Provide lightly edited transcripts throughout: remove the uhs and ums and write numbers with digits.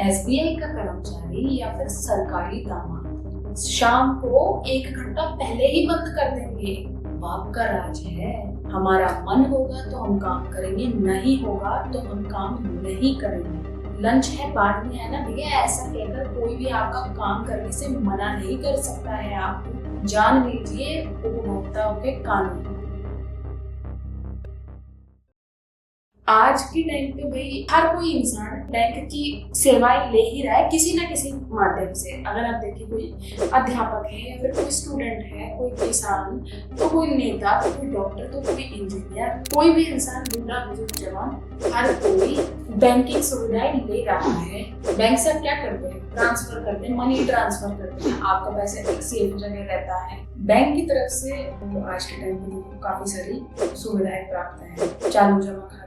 SBI का कर्मचारी या फिर सरकारी दामाद शाम को 1 घंटा पहले ही बंद कर देंगे। बाप का राज है। हमारा मन होगा तो हम काम करेंगे, नहीं होगा तो हम काम नहीं करेंगे। लंच है बाद में, है ना भैया, ऐसा कहकर कोई भी आपका काम करने से मना नहीं कर सकता है। आप जान लीजिए उपभोक्ताओं के कानून। आज के टाइम पे भाई हर कोई इंसान बैंक की सेवाएं ले ही रहा है किसी ना किसी माध्यम से। अगर आप देखिए, कोई अध्यापक है या फिर कोई स्टूडेंट है, कोई किसान, तो कोई नेता, तो कोई डॉक्टर, तो कोई इंजीनियर, कोई भी इंसान, बूढ़ा बुजुर्ग जवान, हर कोई बैंकिंग सुविधाएं ले रहा है। बैंक से आप क्या करते हैं? ट्रांसफर करते हैं, मनी ट्रांसफर करते हैं, आपका पैसा एक सेफ जगह रहता है। बैंक की तरफ से आज के टाइम में काफी सारी सुविधाएं प्राप्त है। चालू जमा खाता,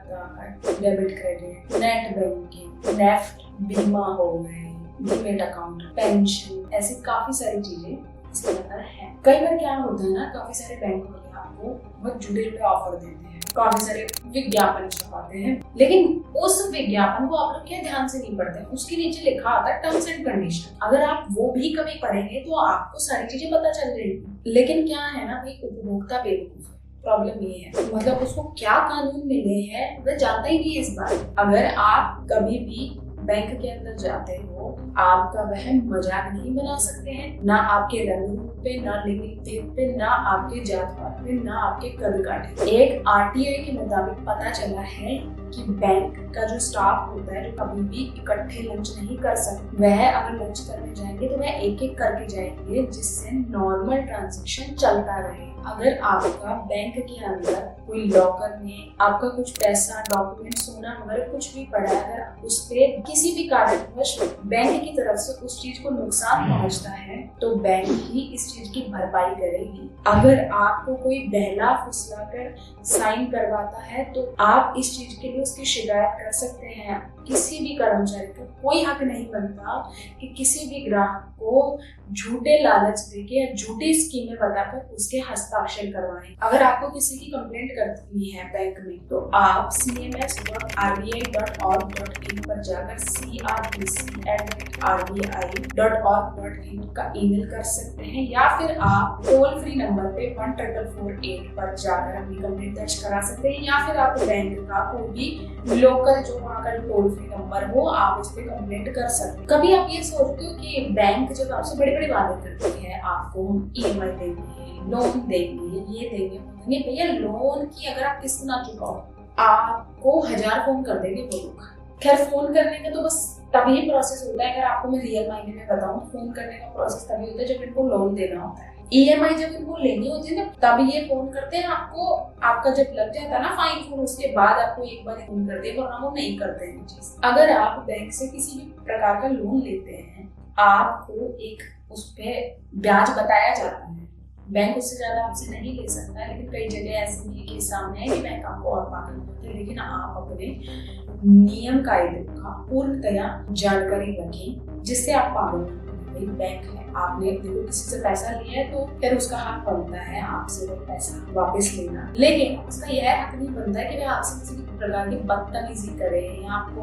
debit credit, net banking, NEFT, बीमा हो गए, डीमेट अकाउंट, पेंशन, ऐसी काफी सारी चीजें इसके अंदर है। कई बार क्या होता है ना, काफी सारे बैंक वाले आपको बहुत जुड़े जुड़े ऑफर देते हैं, काफी सारे विज्ञापन छपाते हैं, लेकिन उस विज्ञापन को आप लोग क्या ध्यान से नहीं पढ़ते हैं। उसके नीचे लिखा आता है टर्म्स एंड कंडीशन। अगर आप वो भी कभी पढ़ेंगे तो आपको सारी चीजें पता चल जाएगी। लेकिन क्या है ना भाई, उपभोक्ता बेवकूफ है। प्रॉब्लम ये है, मतलब उसको क्या कानून मिले हैं वह जानता ही नहीं है इस बार। अगर आप कभी भी बैंक के अंदर जाते हो, आपका वह मजाक नहीं बना सकते हैं, ना आपके रंग रूप पे, ना लिंग भेद पे, ना आपके जात पात पे, ना आपके कद काटे। एक आरटीआई के मुताबिक पता चला है कि बैंक का जो स्टाफ होता है, जो कभी भी इकट्ठे लंच नहीं कर सकते, वह अगर लंच करने जाएंगे तो वह एक एक करके जाएंगे, जिससे नॉर्मल ट्रांजैक्शन चलता रहे। अगर आपका बैंक के अंदर कोई लॉकर में आपका कुछ पैसा, डॉक्यूमेंट, सोना वगैरह कुछ भी पड़ा है, अगर उस पे किसी भी कारणवश बैंक की तरफ से उस चीज को नुकसान पहुंचता है तो बैंक ही इस चीज की भरपाई करेगी। अगर आपको कोई बहला फुसला कर साइन करवाता है तो आप इस चीज के लिए उसकी शिकायत कर सकते हैं। किसी भी कर्मचारी का कोई हक नहीं बनता कि किसी भी ग्राहक को झूठे लालच देके या झूठी स्कीमें बताकर उसके हस्ताक्षर करवाएं। अगर आपको किसी की कंप्लेंट करनी है बैंक में तो आप cms.rbi.org.in पर जाकर crpc@rbi.org.in का ईमेल कर सकते हैं, या फिर आप टोल फ्री नंबर पे 1448 पर जाकर अपनी कंप्लेंट दर्ज करा सकते हैं, या फिर आप बैंक का कोई भी लोकल जो वहाँ का टोल फ्री नंबर हो, आप उस पर कंप्लेंट कर सकते हैं। कभी आप ये सोचते हो कि बैंक जब आपसे बड़े बड़े वादे करती है, आपको EMI देंगे, लोन देंगे, ये देंगे, भैया लोन की अगर आप किस्त ना चुकाओ आपको 1000 फोन कर देंगे वो लोग। खैर, फोन करने का तो बस तभी प्रोसेस होता है, अगर आपको मैं रियल मायने में बताऊं, फोन करने का प्रोसेस तभी होता है जब इनको लोन देना होता है। EMI जब इनको लेनी होती है ना, तभी ये फोन करते हैं आपको। आपका जब लग जाता है ना फाइन फोन, उसके बाद आपको एक बार फोन करते हैं, वरना वो नहीं करते हैं चीज। अगर आप बैंक से किसी भी प्रकार का लोन लेते हैं, आपको एक उस पे ब्याज बताया जाता है। बैंक उससे ज्यादा आपसे नहीं ले सकता है, लेकिन कई जगह ऐसे भी केस सामने है कि बैंक आपको और पागल होते हैं। लेकिन आप अपने नियम कायदे का पूर्णतया जानकारी रखें, जिससे आप पागल नहीं होंगे। बैंक है, आपने देखो किसी से पैसा लिया है तो फिर उसका हक बनता है आपसे वो पैसा वापस लेना, लेकिन उसका यह हक नहीं बनता है कि वह आपसे किसी प्रकार की बदतमीजी करे या आपको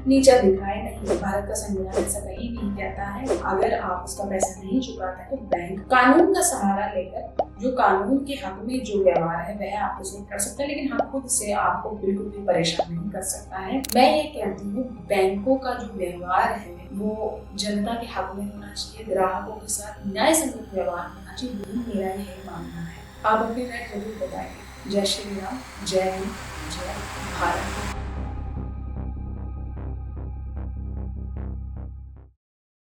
नीचा दिखाए। नहीं, भारत का संविधान ऐसा कहीं नहीं कहता है। अगर आप उसका पैसा नहीं चुकाते तो बैंक कानून का सहारा लेकर जो कानून के हक में जो व्यवहार है वह आपको उसमें कर सकता है, लेकिन हम खुद से आपको बिल्कुल भी परेशान नहीं कर सकता है। मैं ये कहती हूँ, बैंकों का जो व्यवहार है वो जनता के हक में होना चाहिए, ग्राहकों के साथ न्याय संगत व्यवहार होना चाहिए। मेरा यही मानना है। आप अपनी राय जरूर बताएं। जय श्री राम, जय हिंद, जय भारत।